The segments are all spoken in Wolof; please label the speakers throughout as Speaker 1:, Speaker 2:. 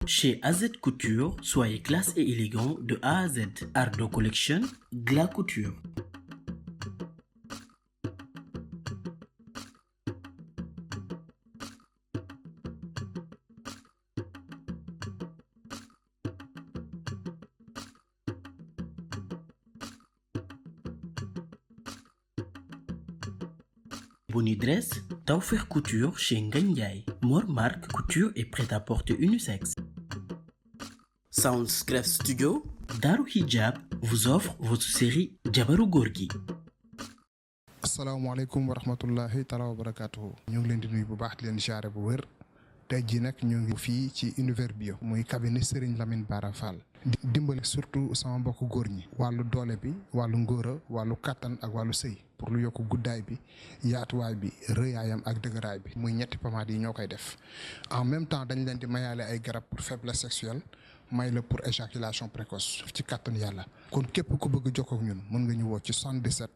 Speaker 1: Chez AZ Couture, soyez classe et élégant de A à Z. Ardo Collection, Gla Couture. Boni Dress, Tawfekh Couture chez Ngagne Ndiaye. Mor Marque Couture et prêt-à-porter unisexe. Soundscref Studio, Daru Hijab vous offre votre série Jabaru Gorgui.
Speaker 2: asalaamaaleykum wa rahmatullahi taala wa barakaatuhu. ñu ngi leen di nuyu bu baax di leen siyaare bu wér. tey jii nag ñu ngi fii ci Univers Bio muy cabinet Serigne Lamine Bara Fall. dimbali surtout sama mbokku góor ñi. wàllu doole bi wàllu ngóora wàllu kattan ak wàllu sëy pour lu yokk guddaay bi yaatuwaay bi rëyaayam ak dëgëraay bi. muy ñetti pomade yi ñoo koy def en même temps dañ leen di mayaale ay garab pour faiblesse sexuelle may la pour éjaculation précoce ci kattan yàlla. kon képp ku bëgg jokkoo ak ñun mën nga ñu woo ci 77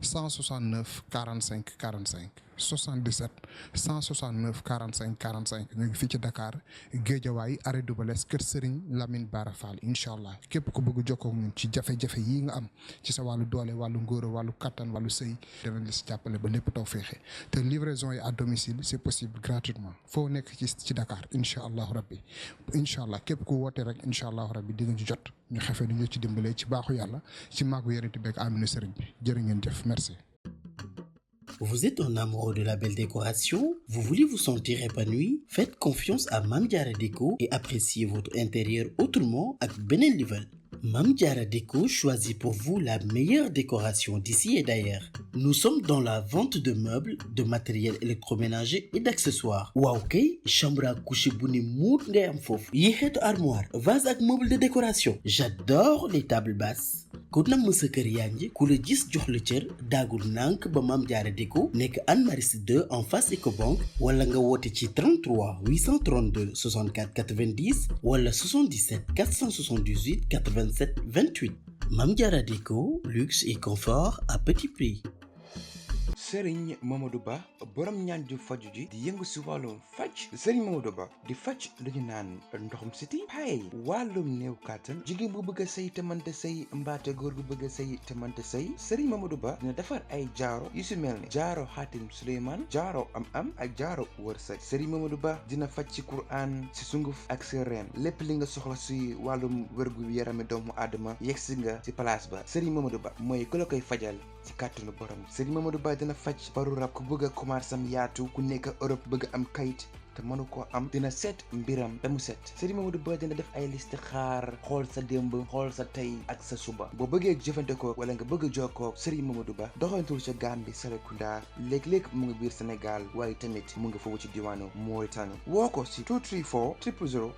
Speaker 2: 169 45 45 77 169 45 45 ñu ngi fii ci Dakar Géejawaay arrêt Dubalès kër Serigne Lamine Bara Fall incha allah képp ku bëgg jokkoo ak ñun ci jafe-jafe yii nga am ci sa wàllu doole wàllu ngóora wàllu kattan wàllu sëy danañ la si jàppale ba lépp taw féexe te livraison yi à domicile c'est possible gratuitement foo nekk ci Dakar incha allahu rabbi incha allah képp ku woote rek incha allahu rabbi di nga ci jot ñu xefee ni ñu ci dimbalee ci baaxu yàlla ci màggu yonent bi ak aminu Serigne bi jërë ngeen jëf merci.
Speaker 1: Vous êtes un amoureux de la belle décoration? Vous voulez vous sentir épanoui? Faites confiance à Mame Diarra Déco et appréciez votre intérieur autrement avec beneen level. Mame Diarra Déco choisit pour vous la meilleure décoration d'ici et d'ailleurs. Nous sommes dans la vente de meubles, de matériel électroménager et d'accessoires. waaw kay chambre à coucher bu ne muut ngay am foofu. yi xeetu armoire, vase ak meuble de décoration. J'adore les tables basses. ku namm sa kër yaa ngi ku la gis jox la cër daagul nànk ba Mame Diarra Déco nekk Anne Maris 2 en face Ecobank wala nga woote ci 33 832 64 90 wala 77 478 87 28. Mame Diarra Déco, luxe et confort à petit prix.
Speaker 3: Serigne Mamadou Ba borom ñaan ju faju ji di yëngu si wàllum faj Serigne Mamadou Ba di faj lu ñu naan ndoxum siti pay wàllum néew kàttan jigéen bu bëgg a sëy te mënta sëy mbaate góor gu bëgg a sëy te mënta sëy Serigne Mamadou Ba dina defar ay jaaro yu si mel ni jaaro xaatim Suleymaan jaaro am ak jaaro wërsëg Serigne Mamadou Ba dina faj ci Qur'an si sunguf ak si reen lépp li nga soxla si wàllum wërgu yarami doomu aadama yegsi nga si place ba Serigne Mamadou Ba mooy ku la koy fajal ci kàttanu borom Serigne Mamadou Ba dina faj baru rab ku bëgg a commencé yaatu ku nekk Europe bëgg am kayit te mënu koo am dina seet mbiram ba mu set Serigne Mamadou Ba dina def ay listixaar xool sa démb xool sa tey ak sa suba boo bëggee jëfandikoo wala nga bëgg jokkoo Serigne Mamadou Ba doxantul sa Gambie Serekunda léeg-léeg mu ngi biir Sénégal waaye tamit mu ngi foofu ci diwaanu Mauritanie woo ko si 234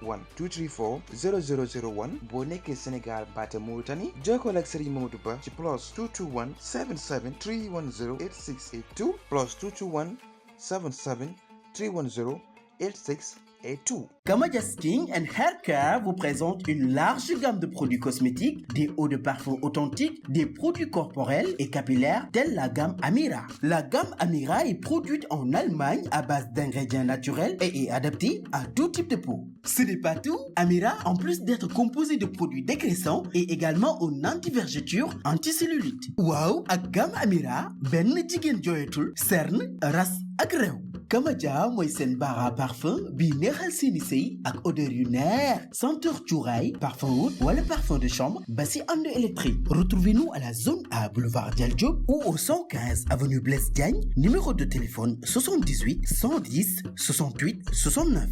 Speaker 3: 0001 234 0001 boo nekkee Sénégal baate Mauritanie jokkoo ak Serigne Mamadou Ba ci plus 221 77 310 8682 plus 221 77 310 8682.
Speaker 1: Kamadia Skin and Hair Care vous présente une large gamme de produits cosmétiques, des eaux de parfum authentiques, des produits corporels et capillaires tels la gamme Amira. La gamme Amira est produite en Allemagne à base d'ingrédients naturels et est adaptée à tout type de peau. Ce n'est pas tout. Amira, en plus d'être composé de produits dégraissants, est également en anti-vergeture, anti-cellulite. Waaw, ak gamme Amira, benn jigéen jooyatul, cerne, ras ak réew. Kamadia mooy seen bara parfum bi neexal seeni sëy ak odeur yu neex senteur cuuraay parfum oud wala parfum de chambre ba si ànd électrique. Retrouvez-nous à la zone A boulevard Dial Diop ou au 115 avenue Blaise Diagne, numéro de téléphone 78 110 68 69.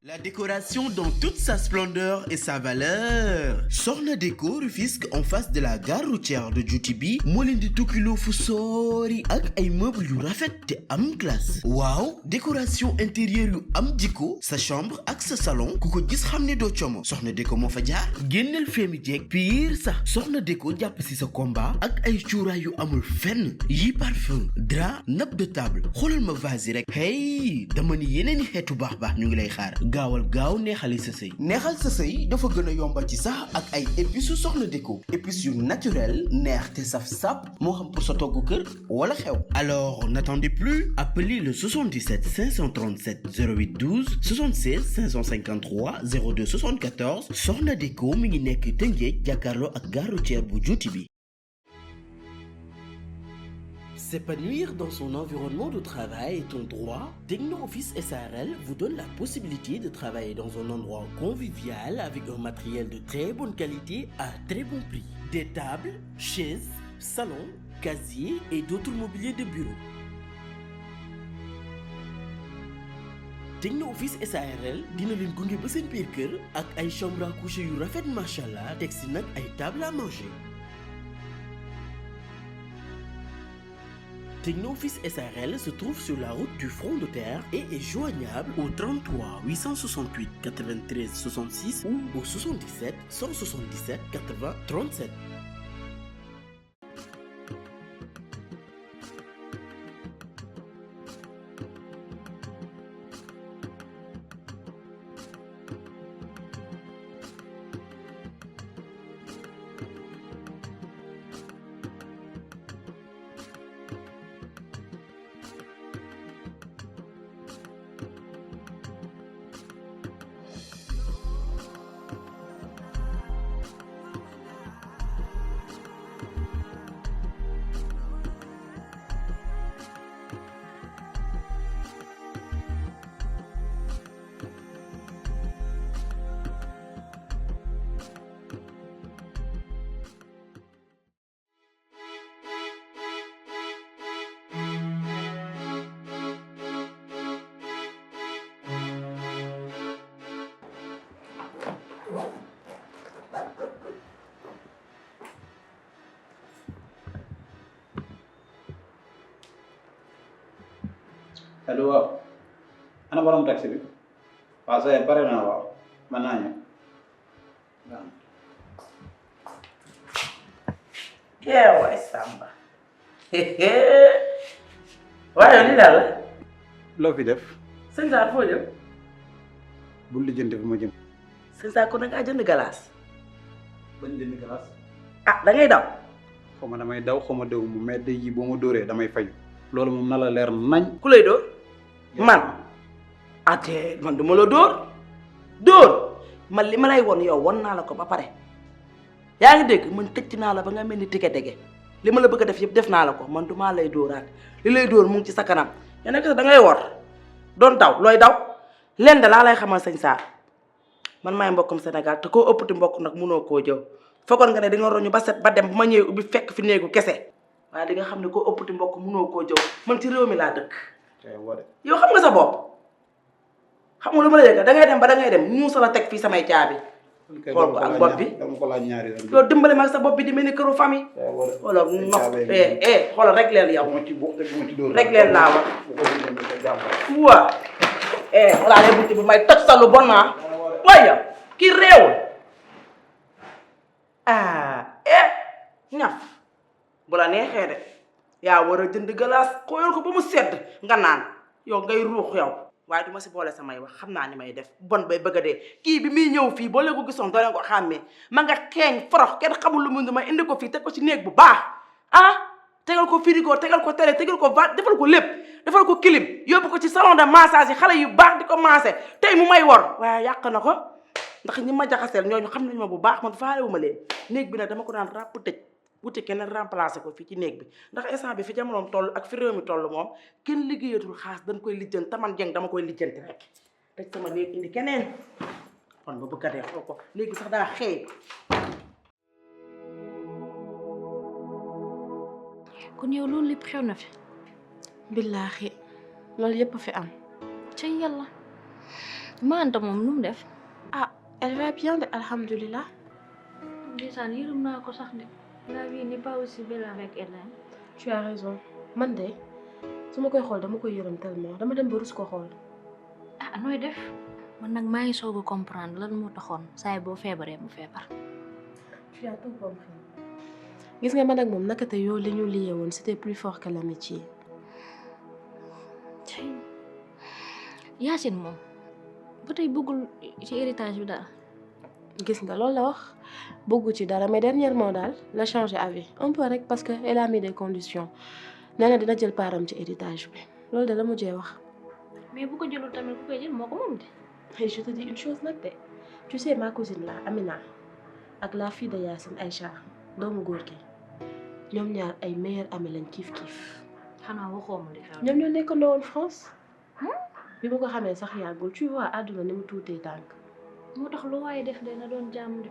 Speaker 1: La décoration dans toute sa splendeur et sa valeur. Soxna Déco Rufisque en face de la gare routière de Djoutibi moo leen di tukkiloo fu soori ak ay meubles yu rafet te am classe. waaw décoration intérieure yu am jikko sa chambre ak sa salon ku ko gis xam ne doo como Soxna Déco moo fa jaar génneel feemi jeeg pire sax Soxna Déco jàpp si sa combat ak ay cuuraay yu amul fenn yi parfum drap nappe de table xoolal ma vase yi rek hey dama ni yeneen i xeetu baax ñu ngi lay xaar gaawal gaaw neexali sa sëy neexal sa sëy dafa gën a yombal ci sax ak ay épices su Soxna Déco épices yu naturel neex te saf sap moo xam pour sa togg kër wala xew. Alors n'attendez plus, appelez le 77 537 08 12 76 553 02 74 Soxna Déco mi ngi nekk Tëngéej jàkkaarloo ak gare routière bu juuti bi. S'épanouir dans son environnement de travail est un droit. Techno Office SARL vous donne la possibilité de travailler dans un endroit convivial avec un matériel de très bonne qualité à très bon prix. Des tables, chaises, salons, casiers et d'autres mobiliers de bureau. Techno Office SARL dina leen gunge ba seen biir kër ak ay chambre à coucher yu rafet machallah teg si nag ay table à manger. Techno Office SARL se trouve sur la route du Front de Terre et est joignable au 33 868 93 66 ou au 77 177 80 37.
Speaker 4: allo waaw ana borom taxi bi waaw sa pare naa waaw mën naa ñëw
Speaker 5: waaw waay Samba waaye li daal la
Speaker 4: loo fi def
Speaker 5: sëñ Saar foo jëm
Speaker 4: bul lijjanti fu ma jëm
Speaker 5: sëñ Saar ko nag a jënd galaas
Speaker 4: bañ jënd glace
Speaker 5: ah da ngay daw
Speaker 4: xaw ma damay daw xaw ma daw mu mais day yi boo ma dóoree damay fayu loolu moom na la leer nañ
Speaker 5: ku lay dóor man ate man duma la dóor man li ma lay won yow won naa la ko ba pare yaa ngi dégg man tëcc naa la ba nga mel ni tike dege li ma la bëgg a def yëpp def naa la ko man du maa lay dóoraat li lay dóor mu ngi ci sa kanam ya nekk da ngay wor doon daw looy daw leen da laa lay xamal sëñ Saar man maay mbokkum Sénégal te koo ëppati mbokk nag mënoo koo jëw fekkoon nga ne di nga roñu ba set ba dem bu ma ñëwee ubbi fekk fi néegu kese waaye di nga xam ne koo ëppati mbokk mënoo koo jëw man ci réew mi laa dëkk yow xam nga sa bopp xam nga lu ma la yëg da ngay dem ba da ngay dem muusa la teg fii samay caabi xool ko ak bopp bi
Speaker 4: dama ko laaj ñaari yoon
Speaker 5: loolu dimbale ma sa bopp bi di mel ni këru famille wala nox xoolal rek leel yow rek leel laa wax waa wala lee buti bi may toj sa lu bon naa waaye yow kii réewul ñaf bu la neexee de yaa war a jënd glace xooyal ko ba mu sedd nga naan yow ngay ruux yow waaye du ma si boole samay wax xam naa ni may def bon bay bëgg a dee kii bi muy ñëw fii boo leen ko gisoon doo leen ko xàmmee ma nga xeeñ forox kenn xamul lu mu ma indi ko fii teg ko ci néeg bu baax tegal ko frigo tegal ko télé tegal ko va defal ko lépp defal ko clim yóbbu ko ci salon de massage yi xale yu baax di ko massé tey mu may wor waaye yàq na ko ndax ñi ma jaxaseel ñooñu xam nañ ma bu baax man faalewu ma leen néeg bi nag dama ko daan ràpp tëj wuti keneen remplacé ko fii ci néeg bi ndax instant bi fi jamonoom toll ak fi réew mi toll moom kenn liggéeyatul xaas dañ koy lijjanti taman jeng dama koy lijjanti rek tëj sama néeg indi keneen kon ba bëgg a dee xool ko néeg bi sax daa xëy.
Speaker 6: kon yow loolu lépp xew na fi.
Speaker 7: billaahi loolu yëpp fi am.
Speaker 6: ca yàlla Manta moom nu mu def.
Speaker 7: ah elle va bien de alhamdulilah.
Speaker 6: ndeysaan yërëm naa ko sax de. La vie n'est pas aussi belle avec elle.
Speaker 7: Tu as raison man de su ma koy xool dama koy yërëm tellement dama dem ba rus ko xool.
Speaker 6: ah nooy def man nag maa ngi soog a comprendre lan moo taxoon saa boo feebaree mu feebar.
Speaker 7: Tu as tout compris. gis nga man ak moom naka te yow li ñu lié woon c'était plus fort que l'amitié.
Speaker 6: Yacine moom ba tey bëggul ci héritage bi daal.
Speaker 7: gis nga loolu la wax bëggu ci dara mais dernièrement daal la changé avis un peu rek parce que elle a mis des conditions nee na dina jël param ci héritage bi loolu de la mujjee wax.
Speaker 6: mais bu ko jëlul tamit ku koy jël moo ko moom de.
Speaker 7: et je te dis une chose nag de tu sais ma cousine là Amina ak la fille de Yacine Aïcha doomu góor gi ñoom ñaar ay meilleurs amis lañ kiif.
Speaker 6: xanaa waxoo ma li xew.
Speaker 7: ñoom ñoo nekkandoo woon France. bi ma ko xamee sax yàggul tu vois àdduna ni mu tuutee tànk.
Speaker 6: moo tax lu waaye def de na doon jàmm de.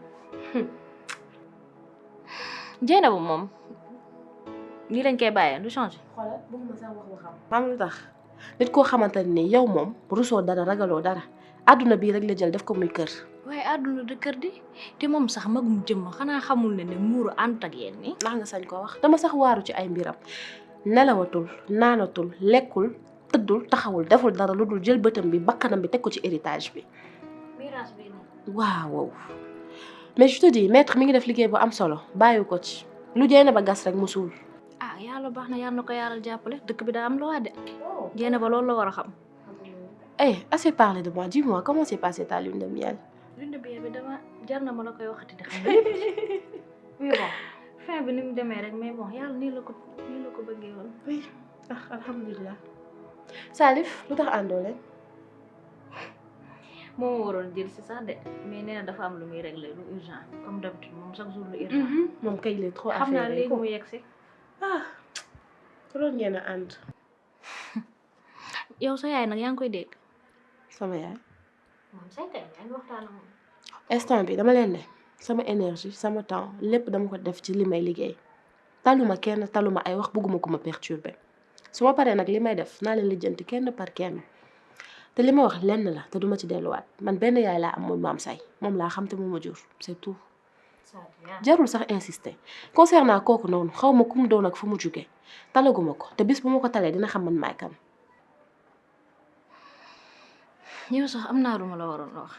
Speaker 6: Dieynaba moom nii lañ koy bàyyee du changé.
Speaker 7: xoolal bëgguma sax wax waxam. maam lu tax nit koo xamante ne yow moom rusoo dara ragaloo dara àdduna bii rek la jël def ko muy kër.
Speaker 6: waaye àdduna de kër di te moom sax magum jëmm xanaa xamul ne muuru ànd ak yéen nii.
Speaker 7: ndax nga sañ ko wax dama sax waaru ci ay mbiram nelawatul naanatul lekkul tëddul taxawul deful dara lu dul jël bëtam bi bakkanam bi teg ko ci héritage bi.
Speaker 6: miraas bi nii.
Speaker 7: waaw mais je te dis maître mi ngi def liggéey bu am solo bàyyi ko ci lu Dieynaba gas rek mu suul.
Speaker 6: ah yàlla baax na yàlla na ko yàlla jàppale dëkk bi daa am loi de. Dieynaba loolu la war a xam.
Speaker 7: assez parlé de moi dis-moi comment s'est passée ta lune de miel.
Speaker 6: lune de miel bi dama jar na ma la koy waxati di xam mais bon fin bi ni mu demee rek mais bon yàlla nii la ko bëggee woon.
Speaker 7: oui alhamdulilah. Salif lu tax àndoo leen.
Speaker 6: moo ma waroon jël si sax de mais nee na dafa am lu muy réglé lu urgent comme d'habitude moom chaque jour lu urgent.
Speaker 7: moom kay il est trop affaire
Speaker 6: xam naa léegi mu yegg si.
Speaker 7: loolu ngeen a ànd.
Speaker 6: yow sa yaay nag yaa ngi koy dégg.
Speaker 7: sama yaay.
Speaker 6: moom say kay yaa ngi waxtaan ak moom.
Speaker 7: instant bi dama leen ne sama énergie sama temps lépp dama ko def ci li may liggéey taluma kenn taluma ay wax bëgguma ko ma perturber su ma paree nag li may def naa leen lijjanti kenn par kenn te li ma wax lenn la te duma ci delluwaat man benn yaay laa am mooy maam say moom laa xam te moom ma jur c'est tout. jarul sax insister concernant kooku noonu xaw ma ku mu doon ak fu mu jugee talaguma ko te bis bu ma ko talee dina xam man maay kan.
Speaker 6: yow sax am naa lu ma la waroon wax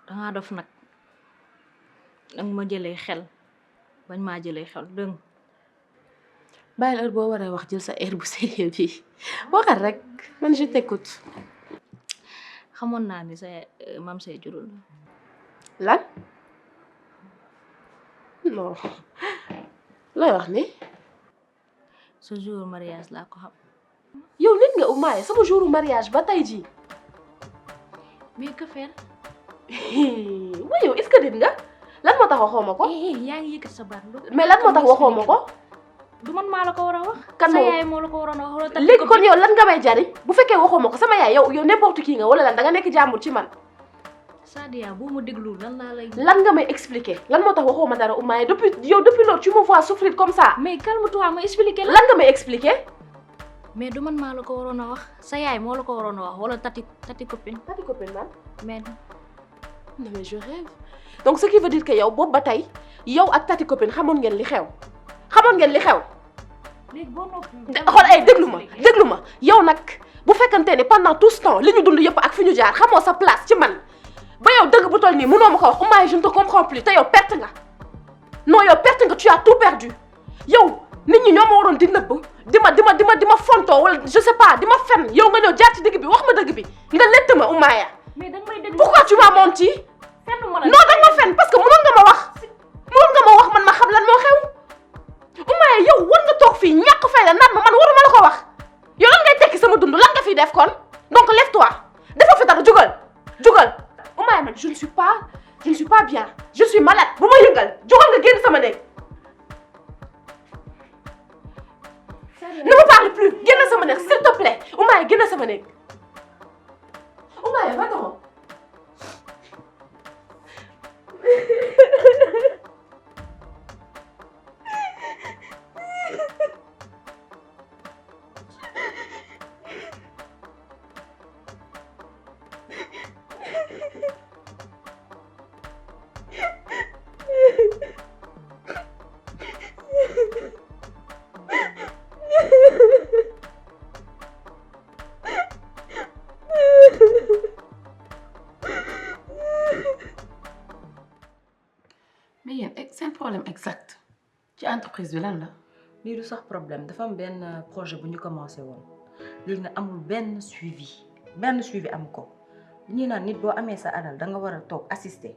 Speaker 6: dangaa def nag danga ma jëlee xel bañ maa jëlee xel dëgg.
Speaker 7: bàyyil heure boo waree wax jël sa air bu sérieux bi waxal rek man je t'écoute.
Speaker 6: xamoon naa ni sa maam say jurul
Speaker 7: lan non looy wax ni.
Speaker 6: sa jour mariage laa ko xam.
Speaker 7: yow nit nga Oumaya sama jouru mariage ba tey jii.
Speaker 6: mais que faire.
Speaker 7: waaye yow est-ce que nit nga lan moo tax waxoo ma ko.
Speaker 6: yaa ngi yëkkati sa baat.
Speaker 7: mais lan moo tax waxoo ma ko.
Speaker 6: du man maa la ko war a wax.
Speaker 7: kan
Speaker 6: sa yaay moo la ko waroon a wax.
Speaker 7: léegi kon yow lan nga may jariñ bu fekkee waxoo ma ko sama yaay yow n'importe qui nga wala lan da nga nekk jàmbur ci man.
Speaker 6: Sadia boo ma déglu lan laa lay.
Speaker 7: lan nga may expliquer lan moo tax waxoo ma dara Oumaya depuis loolu tu me vois souffrir comme ça.
Speaker 6: mais calme-toi ma expliquer la.
Speaker 7: lan nga may expliquer.
Speaker 6: mais du man maa la ko waroon a wax sa yaay moo la ko waroon a wax wala tati copine.
Speaker 7: tati copine man.
Speaker 6: mais
Speaker 7: non mais je rêve donc ce qui veut dire que yow boobu ba tey yow ak tati copine xamoon ngeen li xew.
Speaker 6: léegi boo noppi.
Speaker 7: xool ay déglu ma yow nag bu fekkante ne pendant tout ce temps li ñu dund yëpp ak fi ñu jaar xamoo sa place ci man ba yow dëgg bu toll nii mënoo ma ko wax Oumaya je ne te comprends plus te yow perte nga non yow perte nga tu as tout perdu yow nit ñi ñoo ma waroon di nëbb di ma fontoo wala je sais pas di ma fen yow nga ñëw jaar ci digg bi wax ma dëgg bi nga lett ma Oumaya.
Speaker 6: mais danga may déglu
Speaker 7: pourquoi tu m'as menti. non danga ma fen parce que mënoon nga ma wax man ma xam lan moo xew. Oumaya yow war nga toog fii ñàkk fayda naan ma man waruma la ko wax yow lan ngay tekki sama dund lan nga fiy def kon donc lève-toi dafa fi dara jugal Oumaya man je ne suis pas bien je suis malade bu ma yëngal jugal nga génn sama néeg. ne me parle plus génn sama néeg s'il te plaît Oumaya génn sama néeg Oumaya va-t'en.
Speaker 8: mais yéen seen problème exact ci entreprise bi lan la.
Speaker 9: lii du sax problème dafa am benn projet bu ñu commencé woon léegi nag amul benn suivi am ko bu ñuy naan nit boo amee sa alal da nga war a toog assister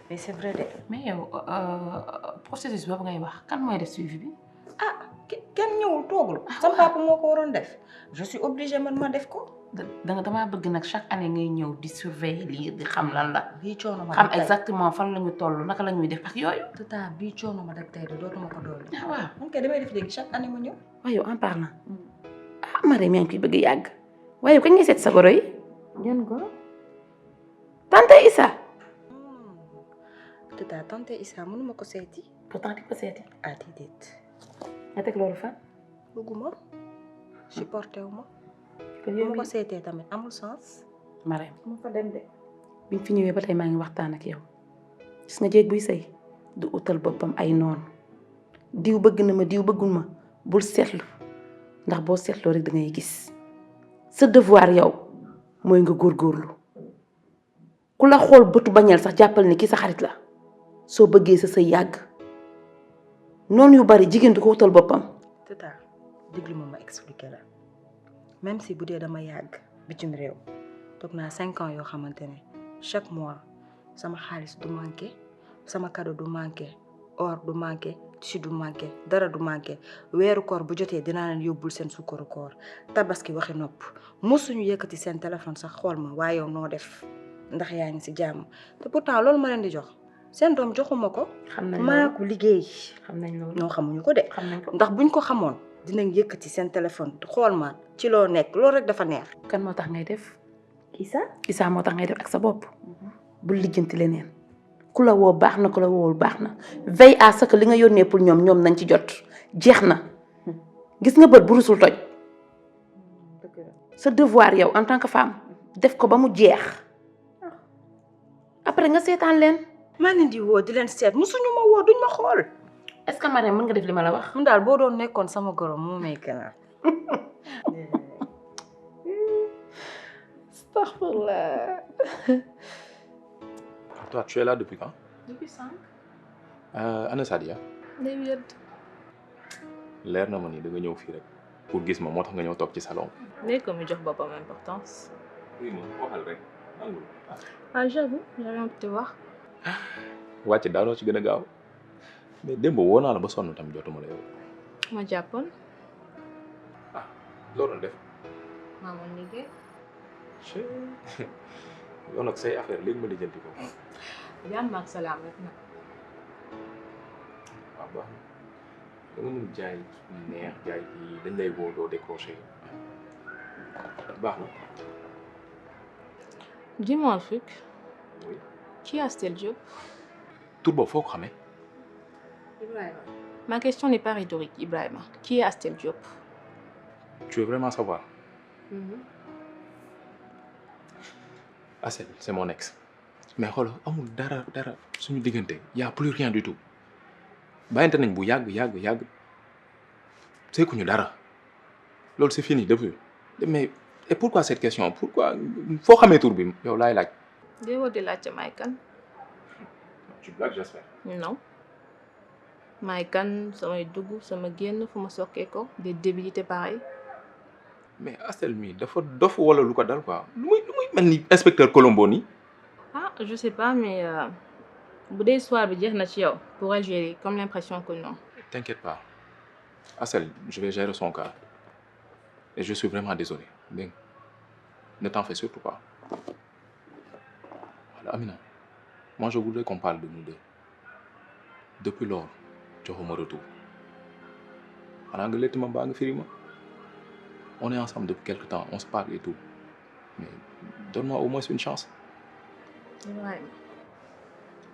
Speaker 9: mais c'est vrai de.
Speaker 8: mais yow processus boobu ngay wax kan mooy def suivi bi.
Speaker 9: ah kenn ñëwul toogul. sama papa moo ko waroon def je suis obligée man ma def ko.
Speaker 8: damaa bëgg nag chaque année ngay ñëw di surveiller lii di xam lan la.
Speaker 9: bii coono ma
Speaker 8: xam exactement fan la ñu toll naka la ñuy def ak yooyu.
Speaker 9: tata bii coono ma def tey de dootuma ko doole.
Speaker 8: ah waaw
Speaker 9: man kay damay def léegi chaque année ma ñëw.
Speaker 8: waaye yow en parlant Marème yaa ngi koy bëgg yàgg waaye kañ ngay seet sa goro yi.
Speaker 9: yan goro.
Speaker 8: tante Issa.
Speaker 9: tata tante Issa mënuma ko seeti.
Speaker 8: pourtant di ko seeti.
Speaker 9: ah déedéet.
Speaker 8: nga teg loolu fan.
Speaker 9: bëgguma supporté wu ma.
Speaker 8: kon yow
Speaker 9: ma ko seetee tamit amul sens.
Speaker 8: Marème
Speaker 9: mu fa dem de.
Speaker 8: bi fi ñëwee ba tey maa ngi waxtaan ak yow gis nga jéeg buy sëy du utal boppam ay noonu diw bëgg na ma diw bëggul ma bul seetlu ndax boo seetloo rek da ngay gis sa devoir yow mooy nga góorgóorlu ku la xool bëtu bañal sax jàppal ni kii sa xarit la soo bëggee sa sëy yàgg noonu yu bari jigéen du ko utal boppam.
Speaker 9: tata déglu ma expliquer la même si bu dee dama yàgg bitim réew toog naa 5 ans yoo xamante ne chaque mois sama xaalis du manqué sama cadeau du manqué or du manqué tissu du manqué dara du manqué weeru koor bu jotee dinaa leen yóbbul seen sukkaru koor tabaski waxi nopp mosuñu yëkkati seen téléphone sax xool ma waaye yow noo def ndax yaa ngi ci jàmm te pourtant loolu ma leen di jox seen doom joxuma ko.
Speaker 8: xam nañ
Speaker 9: maa ko liggéey.
Speaker 8: xam nañ loolu
Speaker 9: ñoo xamuñu ko de.
Speaker 8: xam nañ ko
Speaker 9: ndax buñ ko xamoon dinañ yëkkati seen téléphone xool ma ci loo nekk loolu rek dafa neex.
Speaker 8: kan moo tax ngay def.
Speaker 9: Issa.
Speaker 8: Issa moo tax ngay def ak sa bopp. bul lijjanti leneen ku la woo baax na ku la woowul baax na veille à ce que li nga yónnee pour ñoom nañ ci jot jeex na gis nga bët bu rusul toj sa devoir yow en tant que femme def ko ba mu jeex après nga seetaan leen.
Speaker 9: maa leen di woo di leen seet musuñu ma woo duñ ma xool.
Speaker 8: est-ce que Marème mën nga def li ma la wax.
Speaker 9: mun daal boo doon nekkoon sama goro moo may gënal.
Speaker 8: astaghfirullah.
Speaker 10: Toi, tu es là depuis quand?
Speaker 6: Depuis 5.
Speaker 10: Ana Sadia.
Speaker 6: day wér.
Speaker 10: leer na ma ni da nga ñëw fii rek pour gis ma moo tax nga ñëw toog ci salon.
Speaker 6: léegi ko mu jox boppam importance.
Speaker 10: oui ma waxal rek.
Speaker 6: ah j'avoue j'ai rien pu te wax.
Speaker 10: wàcc daanoo ci gën a gaaw mais démb woo naa la ba sonn tam jotuma la yow.
Speaker 6: ma jàppoon.
Speaker 10: ah loo doon def.
Speaker 6: maa moon liggéey.
Speaker 10: yow nag say affaire léegi ma lijjanti ko.
Speaker 6: jàmm ak salaam rek nag.
Speaker 10: waaw baax na da nga mën jaay neex jaay kii dañ lay woo doo décroché baax na.
Speaker 6: Dis-moi un truc.
Speaker 10: Oui.
Speaker 6: Qui est Astel Diop?
Speaker 10: Tur boobu foo ko xamee.
Speaker 6: Ibrahima. Ma question n'est pas rhétorique, Ibrahima. Qui est Astel Diop?
Speaker 10: Tu veux vraiment savoir? Astel, c'est mon ex. Mais xool amul dara suñu diggante y a plus rien du tout. bàyyante nañ bu yàgg seekuñu dara loolu c'est fini depuis mais et pourquoi cette question pourquoi foo xamee tur bi yow laay laaj.
Speaker 6: déggoo di laajte maay kan.
Speaker 10: tu blagues j'espère.
Speaker 6: non maay kan samay dugg sama génn fu ma sokkee ko des débilités pareilles.
Speaker 10: mais Astel mii dafa dof wala lu ko dal quoi lu muy mel ni inspecteur Colombo nii.
Speaker 6: ah je sais pas mais bu dee soir bi jeex na ci yow pour elle j'ai comme l'impression que non.
Speaker 10: T'inquiète pas Astel je vais gérer son cas et je suis vraiment désolé dégg nga ne t'en fais surtout pas. Voilà Amina moi je voudrais qu'on parle de nous deux depuis lors joxuma retour xanaa nga létti ma baa nga firi ma on est ensemble depuis quelque temps on se parle et tout mais donne-moi au moins une chance.
Speaker 6: Ibrahima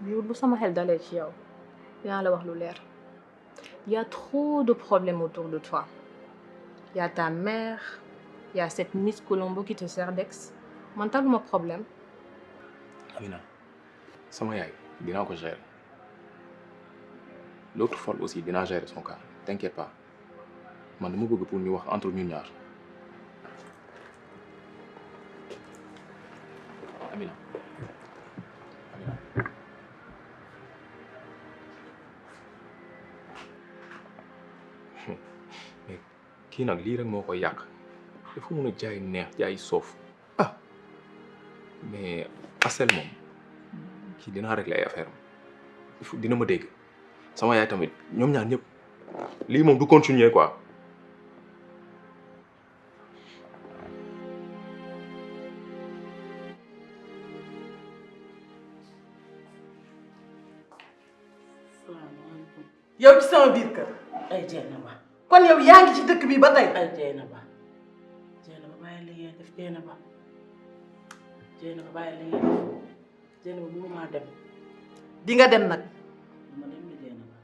Speaker 6: jour bu sama xel dalee ci yow dinaa la wax lu leer il y a trop de problèmes autour de toi il y a ta mère il y a cette Miss Colombo qui te sert d'ex man taluma problème.
Speaker 10: Amina sama yaay dinaa ko gérer l'autre folle aussi dinaa gérer son cas t'inquiète pas man dama bëgg pour ñu wax entre ñun ñaar Amina. mais kii nag lii rek moo koy yàq dafa mën a jaay neex jaay soof ah mais Asel moom kii dinaa régler ay affaire am dina ma dégg sama yaay tamit ñoom ñaar ñëpp lii moom du continuer quoi.
Speaker 5: yow ci sama biir kër ay Dieynaba kon yow yaa ngi ci dëkk bi ba tey ay Dieynaba bàyyi li ngay def Dieynaba bàyyi li ngay def Dieynaba mënumaa dem di nga dem nag ma dem ni Dieynaba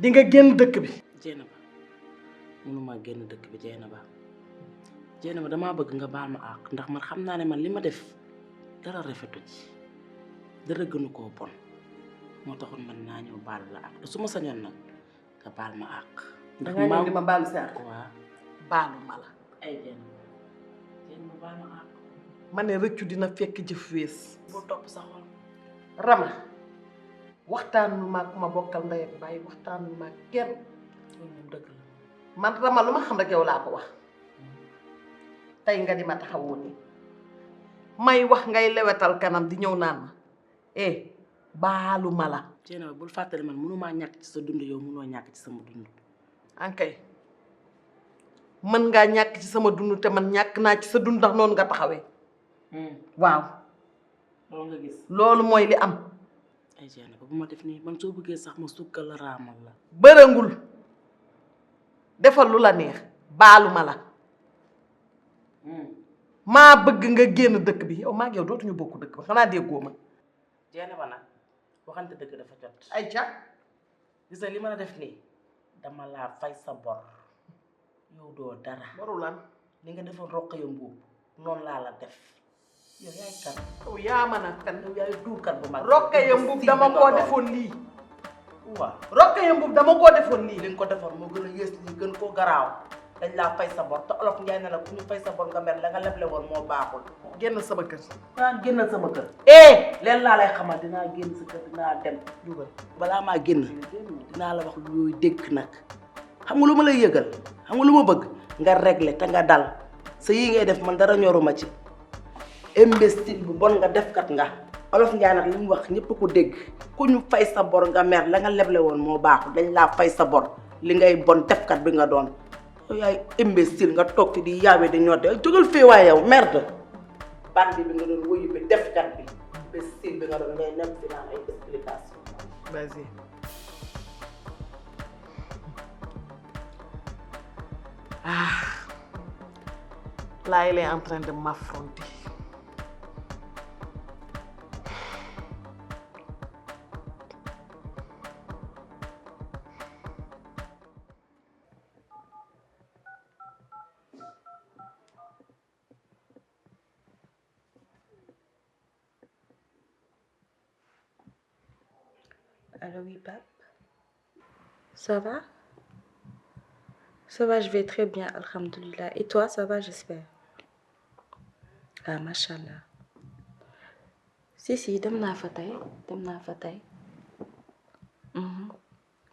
Speaker 5: di nga génn dëkk bi Dieynaba mënumaa génn dëkk bi Dieynaba damaa bëgg nga baal ma àq ndax man xam naa ne man li ma def dara rafetu ci dara gënu koo bon moo taxoon man naa ñëw baal la àq te su ma sañoon nag nga baal ma àq ndax maa ngi ma baalu si àq waaw baalu ma la ay Dieynaba baal ma àq ma ne rëccu dina fekk jëf wees bul topp sa xol Rama waxtaan lu ma ku ma bokkal ndey ak bàyyi waxtaan lu ma kenn loolu moom dëgg la man Rama lu ma xam rek yow laa ko wax tey nga di ma taxawoo ni may wax ngay lewetal kanam di ñëw naan ma baalu ma la Dieynaba bul fàttali man mënumaa ñàkk ci sa dund yow mënoo ñàkk ci sama dund ankay mën ngaa ñàkk ci sama dund te man ñàkk naa ci sa dund ndax noonu nga taxawee waaw loolu nga gis loolu mooy li am ay Dieynaba bu ma def nii man soo bëggee sax ma sukkal la raamal la bërëngul defal lu la neex baalu ma la maa bëgg nga génn dëkk bi yow maa ngi yow dootuñu bokk dëkk bi xanaa déggoo ma Dieynaba nag waxante dëgg dafa jot ay ca gis nga li ma la def nii dama laa fay sa bor yow doo dara boru lan li nga defoon Rokhaya Mbuub noonu laa la def yow yaay kan yow yaa mën a kan yow yaay duurkat bu mag Rokhaya Mbuub dama koo defoon lii waaw Rokhaya Mbuub dama koo defoon lii li nga ko defoon moo gën a yées lii gën koo garaaw dañ laa fay sa bor te olof Njaay ne la ku ñu fay sa bor nga mer la nga leble woon moo baaxul génn sama kër génn sama kër leen laa lay xamal dinaa génn sa kër dinaa dem dugal balaa maa génn dinaa la wax lu yooyu dégg nag xam nga lu ma lay yëgal xam nga lu ma bëgg nga régler te nga dal sa yi ngay def man dara ñoruma ci imbécile bu bon nga defkat nga olof Njaay nag li mu wax ñëpp ko dégg ku ñu fay sa bor nga mer la nga leble woon moo baaxul dañ laa fay sa bor li ngay bon defkat bi nga doon yow yaay imbécile nga toog fi di yaawee di ñodde jógal fii waaye yow merde bandi bi nga doon wuyu bi defkat bi imbécile bi nga doon ngay nekk fi naan ay explication vas-y là il est en train de m'affronter
Speaker 9: Allô, oui, Pape. Ça va? Ça va, je vais très bien, alhamdoulilah. Et toi, ça va, j'espère? Ah, machallah. Si, dem naa fa tey.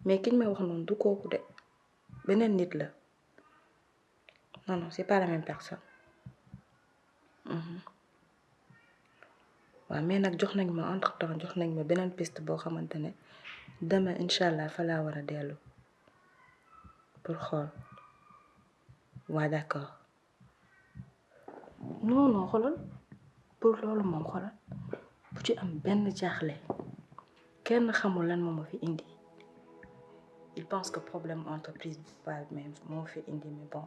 Speaker 9: Mais ki ñu may wax noonu du kooku de. Beneen nit la. Non, c'est pas la même personne. waaw mais nag jox nañ ma entre temps jox nañ ma beneen piste boo xamante ne demain incha allah fa laa war a dellu pour xool waa d'accord non xoolal pour loolu moom xoolal bu ci am benn jaaxle kenn xamul lan moo ma fi indi il pense que problème entreprise bi pas même moo fi indi mais bon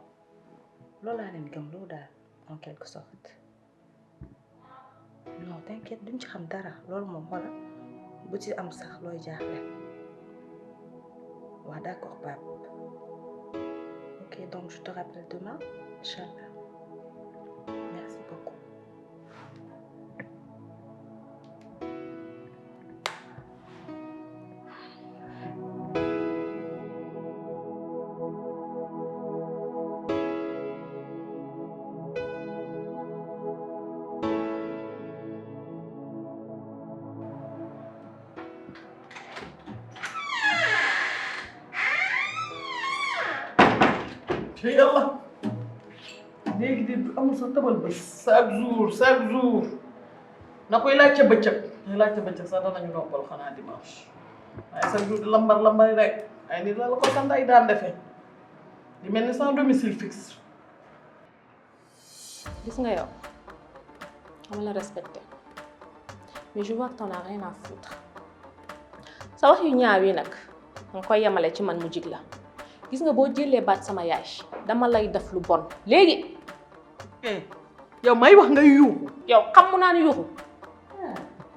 Speaker 9: loolu laa leen gëm loolu daal en quelque sorte. Non t'inquiète duñ ci xam dara loolu moom xoolal bu ci am sax looy jaaxle waaw d'accord Pape ok donc je te rappelle demain Inch'Allah merci beaucoup.
Speaker 5: yàlla léegi di amul sa tëbal bés chaque jour na koy laajte bëccëg ñuy laajte bëccëg sax danañu noppal xanaa dimanche waaye chaque jour di lambari rek ay nit la ko sa nday daan defee di mel ni sans domicile fixe.
Speaker 6: gis nga yow dama la respecté mais je vois que t'en as rien à foutre sa wax yu ñaaw yi nag nga koy yemale ci man mu jig la gis nga boo jëlee baat sama yaay dama lay def lu bon léegi.
Speaker 5: yow may wax nga yuuxu.
Speaker 6: yow xam mu naan yuuxu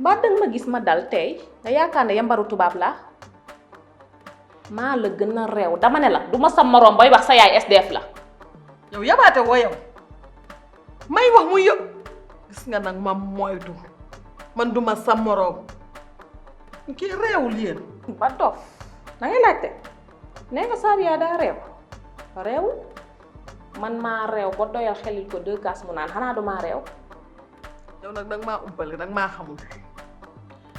Speaker 6: mbaa danga ma gis ma dal tey nga yaakaar ne yambaru tubaab laa maa la gën a réew dama ne la du ma sa moroom booy wax sa yaay SDF la.
Speaker 5: yow yabaate woo yow may wax muy yëpp gis nga nag ma moytu man duma sa moroom kii réewul yéen.
Speaker 6: ba dof da ngay laajte nee nga Sariya daa réew man maa réew ba doyal xelil ko 2 kaas mu naan xanaa du maa réew.
Speaker 5: yow nag danga maa umpale danga maa xamul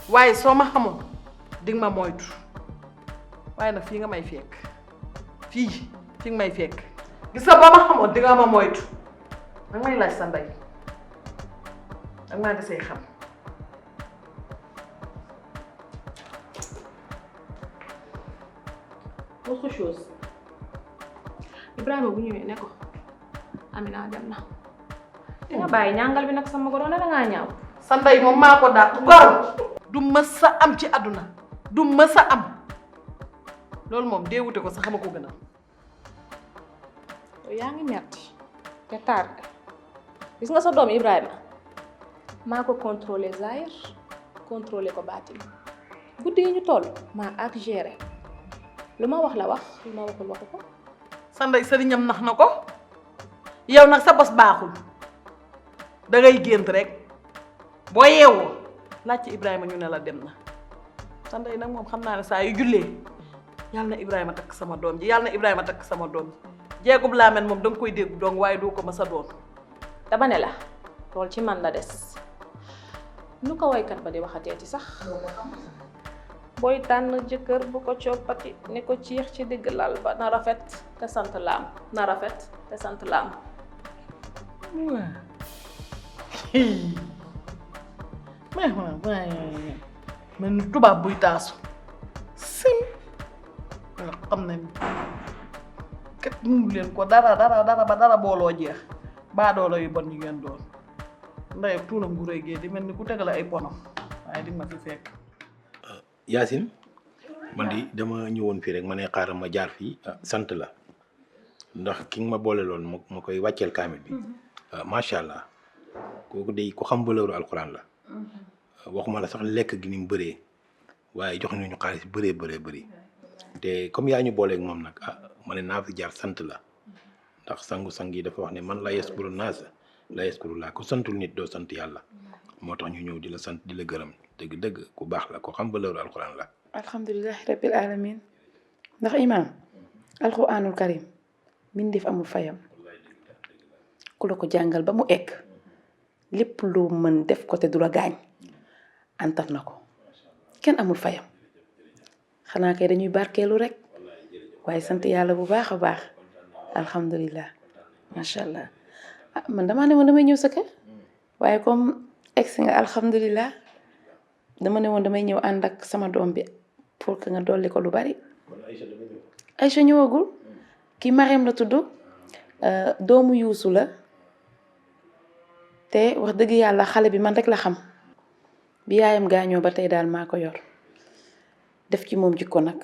Speaker 5: waaye soo ma xamul dinga ma moytu waaye nag fii nga may fekk fii nga may fekk gis nga ba ma xamoon dinga ma moytu danga may laaj sa ndey danga maa desee xam.
Speaker 6: autre chose Ibrahima bu ñëwee ne ko Amina dem na di nga bàyyi ñàngal bi nag sama goro ne dangaa ñaaw.
Speaker 5: sa ndey moom maa ko dàq goro du mës sa am ci àdduna du mës sa am loolu moom dee wute ko sax xama ko gën a.
Speaker 6: yaa ngi metti te tardé gis nga sa doom Ibrahima maa ko contrôlé zahir contrôlé ko baatin guddi yi ñu toll maa ak géré lu ma wax la wax lu ma waxul waxu ko.
Speaker 5: sa ndey sëriñam nax na ko yow nag sa bos baaxul dangay gént rek boo yeewoo laaj ci Ibrahima ñu ne la dem na sa ndey nag moom xam naa ne saa yu jullee yàlla na Ibrahima takk sama doom ji yàlla na Ibrahima takk sama doom ji jeegub laa mel moom danga koy dégg dong waaye doo ko ma sa doon.
Speaker 6: dama ne la loolu ci man la des nu ko waykat ba di waxateeti sax booy tànn jëkkër bu ko coppati ne ko ciix ci digg lal ba na rafet te sant laam na rafet te sant laam.
Speaker 5: mel ni tubaab buy taasu sim nga xam ne kat mu leen ko dara ba dara booloo jeex baadoolo yu bon ñu ngeen doon ndey tuuna nguuréy gee di mel ni ku tegale ay ponam waaye di ma fi fekk.
Speaker 11: Yacine man di dama ñëwoon fii rek ma ne xaaral ma jaar fii sant la ndax ki nga ma boole loon ma koy wàcceel kaamil bi macha allah kooku day ko xam valeur alxuraan la waxuma la sax lekk gi ni mu bëree waaye jox nañu xaalis bëree te comme yaa ñu booleeg moom nag ma ne naa fi jaar sant la ndax sangu-sang yi dafa wax ne man la yaskuru naasa la yaskuru laa ku santul nit doo sant yàlla moo tax ñu ñëw di la sant di la gërëm dëgg ku baax la ko xam valeur alxuraan la.
Speaker 8: alhamdulilahi rabbil alamin ndax imaam alxuraanul karim min def amul fayam ku la ko jàngal ba mu egg lépp loo mën def ko te du la gaañ antan na ko kenn amul fayam xanaa kay dañuy barkeelu rek waaye sant yàlla bu baax a baax alhamdulilah macha allah man damaa ne woon damay ñëw sa kër waaye comme egsi nga alhamdulilah dama ne woon damay ñëw ànd ak sama doom bi pour que nga dolli ko lu bari. Aïcha ñëwagul kii Mariam la tudd doomu yuusu la te wax dëgg yàlla xale bi man rek la xam bi yaayam gaañoo ba tey daal maa ko yor def ci moom jikko nag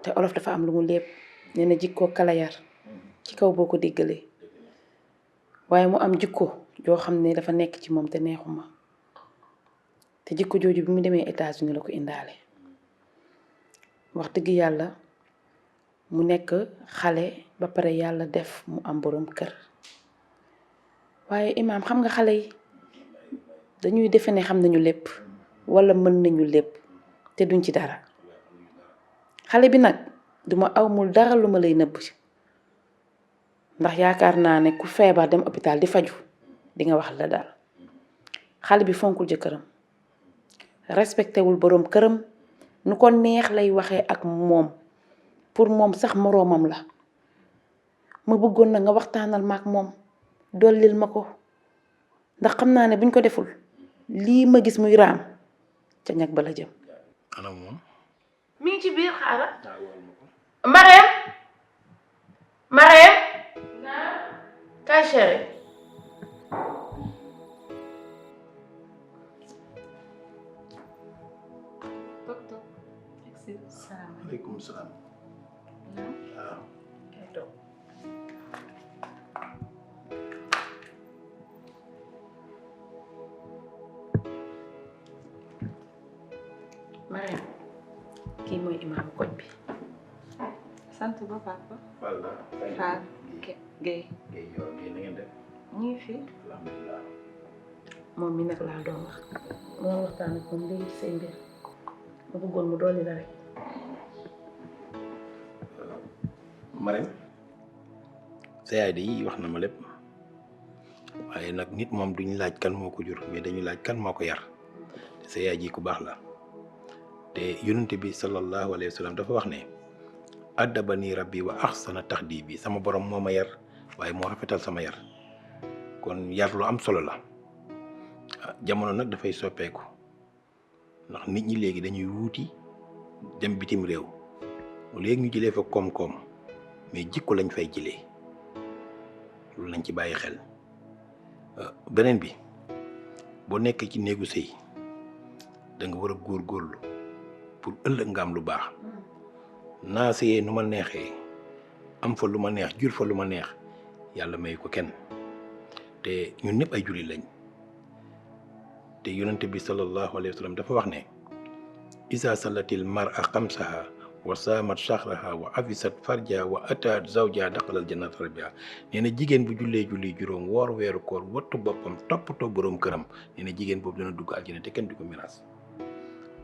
Speaker 8: te olof dafa am lu mu lépp nee na jikkoo kala yar ci kaw boo ko déggalee waaye mu am jikko joo xam ne dafa nekk ci moom te neexuma te jikko jooju bi mu demee États-Unis la ko indaale wax dëgg yàlla mu nekk xale ba pare yàlla def mu am borom kër waaye imaam xam nga xale yi dañuy defe ne xam nañu lépp wala mën nañu lépp te duñ ci dara xale bi nag duma awmul dara lu ma lay nëbb ndax yaakaar naa ne ku feebar dem hôpital di faju di nga wax la daal xale bi fonkul jëkkëram respecté wul boroom këram nu ko neex lay waxee ak moom pour moom sax moroomam la ma bëggoon na nga waxtaanal ma ak moom dollil ma ko ndax xam naa ne buñ ko deful lii ma gis muy raam ca ñag ba la jëm.
Speaker 11: ana moom.
Speaker 8: mi ngi ci biir xaaral. Marème. Marème. naam. Kaay chérie.
Speaker 11: Waaleykum salaam. waaw.
Speaker 8: Mariam kii mooy imaamu koñ bi.
Speaker 9: sant ba papa.
Speaker 11: Walla.
Speaker 9: Faal Guèye.
Speaker 11: Guèye yow Guèye na ngeen def.
Speaker 9: ñu ngi fi.
Speaker 11: alhamdulilah.
Speaker 8: moom mi nag laa doon wax. ma doon waxtaan ak moom léegi ci say mbir ma bëggoon mu dolli la rek.
Speaker 11: Marème sa yaay de wax na ma lépp waaye nag nit moom duñu laaj kan moo ko jur mais dañu laaj kan moo ko yar te sa yaay ji ku baax la te yonent bi sallallahu alayhi wa sallam dafa wax ne addabani rabbi wa ahsana taxdibi sama borom moo ma yar waaye moo rafetal sama yar kon yar lu am solo la jamono nag dafay soppeeku ndax nit ñi léegi dañuy wuuti dem bitim réew léegi ñu jëlee fa koom-koom mais jikko lañ fay jëlee loolu lañ ci bàyyi xel beneen bi boo nekkee ci néegu sëy da nga war a góorgóorlu pour ëllëg nga am lu baax naa sëyee nu ma neexee am fa lu ma neex jur fa lu ma neex yàlla may ko kenn te ñun ñëpp ay jullit lañ te yonente bi sallallahu alayhi wa sallam dafa wax ne isa salatil mar'a xamsaha wa saamat shahraha wa afisat farja wa ataat zawja daqalal jannata rabbiha nee na jigéen bu jullee julli juróom woor weeru koor wattu boppam toppatoo boroom këram nee na jigéen boobu dana dugg aljana te kenn du ko miraas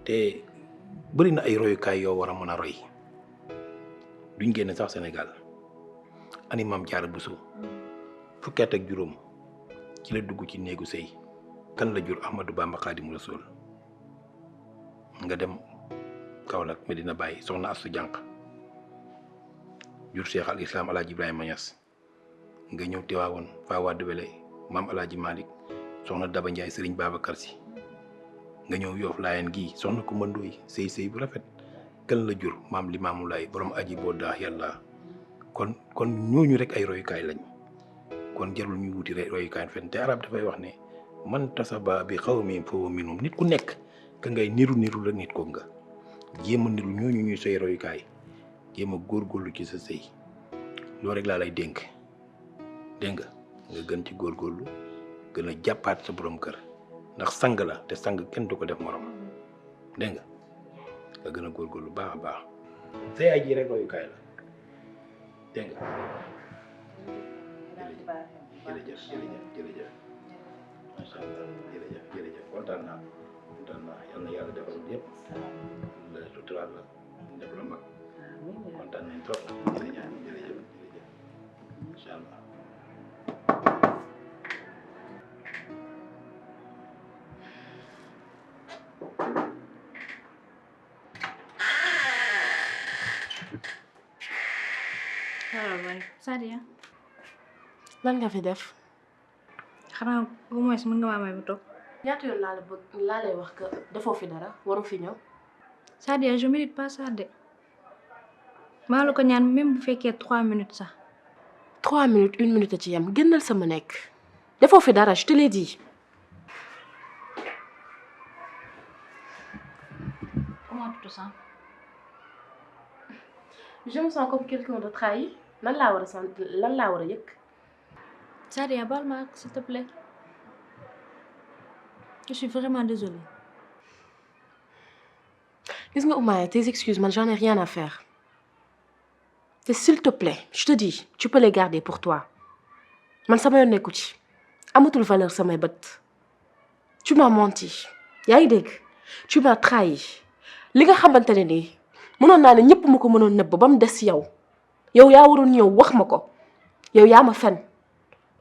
Speaker 11: te bëri na ay royukaay yoo war a mën a roy duñ génn sax Sénégal ani Maam Jaara Buso fukki at ak juróom ci la dugg ci néegu sëy kan la jur Ahmadou Bamba Xaadimu Rasuul nga dem Kaolack Medina Baye soxna Astu Jànq jur Cheikh al Islam Alaaji Ibrahima Niass nga ñëw Tiwaawoon Faawa Debele maam Alaaji Malick soxna Daba Ndiaye Sëriñ Babacar Si nga ñëw Yoof Laayeen gii soxna Kumba Ndooy sëy bu rafet kan la jur maam Limaamu Laay borom aji boo daax yàlla kon ñooñu rek ay royukaay lañ kon jarul ñu wuti royukaay fen te arab dafay wax ne man tasaba bi xawmin fa huwa minhum nit ku nekk ka ngay niru la nit ko nga jéem a niru ñooñu ñuy say royukaay jéem a góorgóorlu ci sa sëy loolu rek laa lay dénk dégg nga gën ci góorgóorlu gën a jàppaat sa borom kër ndax sang la te sang kenn du ko def morom dégg nga gën a góorgóorlu baax a baax sa yaay ji rek royukaay la dégg nga jërëjëf macha allah jërëjëf kontaan naa yal na yàlla defal yëpp la suturaal la def la mag kontaan nañ trop jërëjëf macha allah.
Speaker 9: Sadia.
Speaker 7: lan nga fi def.
Speaker 9: xanaa au moins mën nga maa may bu toog.
Speaker 7: ñaata yoon laa lay wax que defoo fi dara waru fi ñëw.
Speaker 9: Sadia je mérite pas ça de. maa la ko ñaan même bu fekkee 3 minutes sax.
Speaker 7: 3 minutes 1 minute a ci yam génnal sama nekk. defoo fi dara je te l'ai dit.
Speaker 9: Comment tu te sens?
Speaker 7: Je me sens comme quelqu'un de trahi. lan laa war a yëg.
Speaker 9: Sadia baal ma s'il te plaît. Je suis vraiment désolée.
Speaker 7: Gis nga Oumaya, tes excuses, man j'en ai rien à faire. Et s'il te plaît, je te dis, tu peux les garder pour toi. Man sama yoon nekku ci. Amatul valeur samay bët. Tu m'as menti. Yaa ngi dégg. Tu m'as trahi. Li nga xamante ne nii mënoon naa ne ñëpp ma ko mënoon nëbb ba mu des yow. yow yaa waroon ñëw wax ma ko. yow yaa ma fen.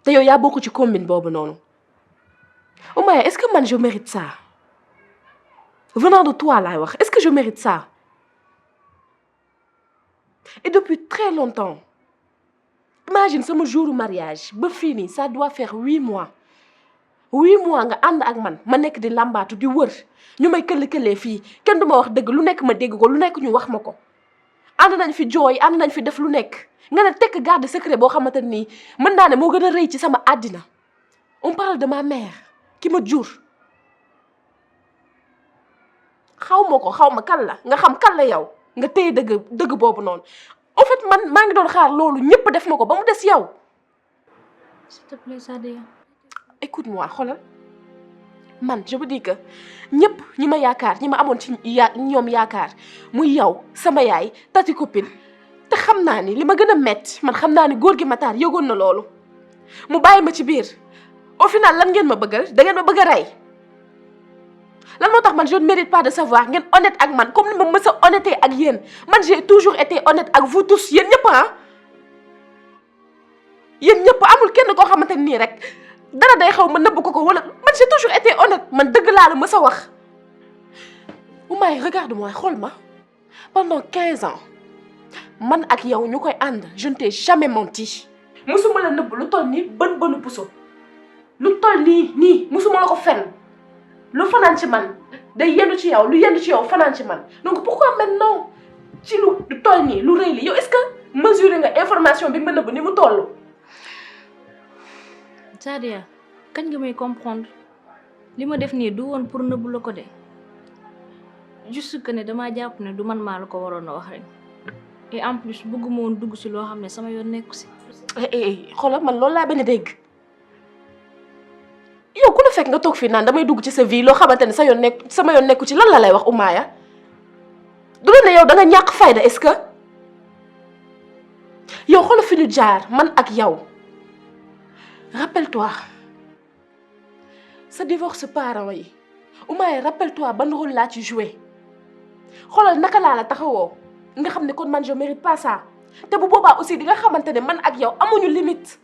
Speaker 7: te yow yaa bokk ci combine boobu noonu. Oumaya, est-ce que man je mérite ça? Venant de toi laay wax, est-ce que je mérite ça? Et depuis très longtemps imagine sama jour mariage ba fii nii ça doit faire 8 mois 8 mois nga ànd ak man ma nekk di làmbaatu di wër ñu may këll-këllee fii kenn du ma wax dëgg lu nekk ma dégg ko lu nekk ñu wax ma ko ànd nañ fi jooy ànd nañ fi def lu nekk nga ne tekk garde secret boo xamante nii mën naa ne moo gën a rëy ci sama àddina on parle de ma mère ki ma jur xaw ma kan la nga xam kan la yow nga téye dëgg boobu noonu en fait man maa ngi doon xaar loolu ñëpp def ma ko ba mu des yow.
Speaker 6: s'il te plaît Sadia.
Speaker 7: écoute-moi xoolal man je veux dire que ñëpp ñi ma yaakaar ñi ma amoon ci ñoom yaakaar muy yow sama yaay tati copine te xam naa ni li ma gën a metti man xam naa ni góor gi Matar yëgoon na loolu mu bàyyi ma ci biir au final lan ngeen ma bëggal da ngeen ma bëgg a rey lan moo tax man je ne mérite pas de savoir ngeen honnête ak man comme ni ma mës a honnêté ak yéen man j'ai toujours été honnête ak vous tous yéen ñëpp ah yéen ñëpp amul kenn koo xamante nii rek dara day xaw ma nëbb ko wala man j'ai toujours été honnête man dëgg laa la mës a wax. Oumaye regarde-moi xool ma pendant 15 ans man ak yow ñu koy ànd je ne t'ai jamais menti. musuma la nëbb lu toll nii bënu puso lu toll nii musuma la ko fenn. lu fanaan ci man day yendu ci yow lu yendu ci yow fanaan ci man donc pourquoi maintenant ci lu toll nii lu rëy li yow est-ce que mesurer nga information bi nga nëbb ni mu toll.
Speaker 6: Sadia kañ nga may comprendre li ma def nii du woon pour nëbb la ko de juste que ne damaa jàpp ne du man maa la ko waroon a wax rek et en plus bëgguma woon dugg si loo xam ne sama yoon nekku si.
Speaker 7: xoolal man loolu laa bañ a dégg. yow ku la fekk nga toog fii naan damay dugg ci sa vie loo xamante ne sama yoon nekku ci lan la lay wax Oumaya du la ne yow da nga ñàkk fayda est-ce que yow xoolal fi ñu jaar man ak yow rappelle-toi sa divorce parents yi Oumaya rappelle-toi ban rôle laa ci joué xoolal naka laa la taxawoo nga xam ne kon man je mérite pas ça te bu boobaa aussi di nga xamante ne man ak yow amuñu limite.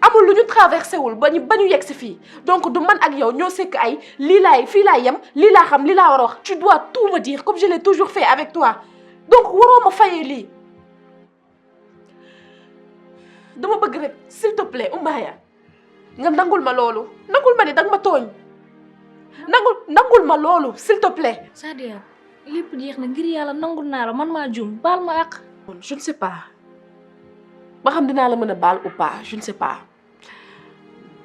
Speaker 7: amul lu ñu traversé wul ba ñu yegg si fii donc du man ak yow ñoo sekk ay fii laay yem lii laa xam lii laa war a wax tu dois tout me dire comme je l'ai toujours fait avec toi donc waroo ma fayee lii dama bëgg rek s'il te plaît Oumaya nga nangul ma loolu nangul ma ni danga ma tooñ nangul ma loolu s'il te plaît.
Speaker 6: Sadia lépp jeex na ngir yàlla nangul naa la man maa juum baal ma àq.
Speaker 7: je ne sais pas ba xam dinaa la mën a baal ou pas je ne sais pas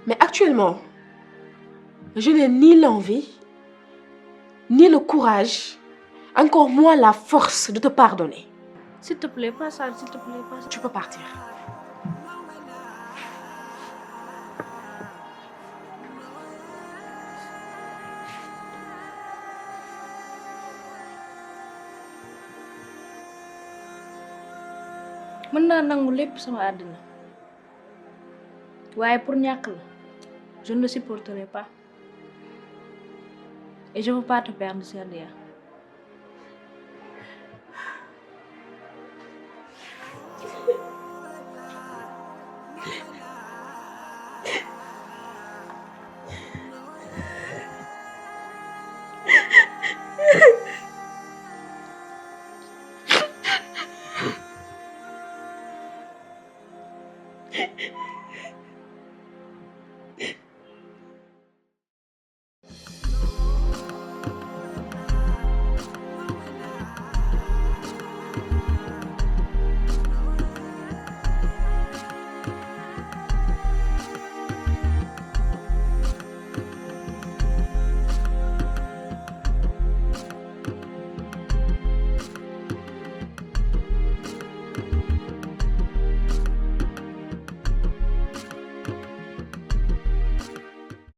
Speaker 7: mais actuellement je n'ai ni l'envie ni le courage encore moins la force de te pardonner.
Speaker 6: s'il te plaît pas ça s'il te plaît pas ça.
Speaker 7: Tu peux partir.
Speaker 6: mën naa nangu lépp sama àddina waaye pour ñàkk la je ne le supporterai pas et je veux pas te perdre Sadia.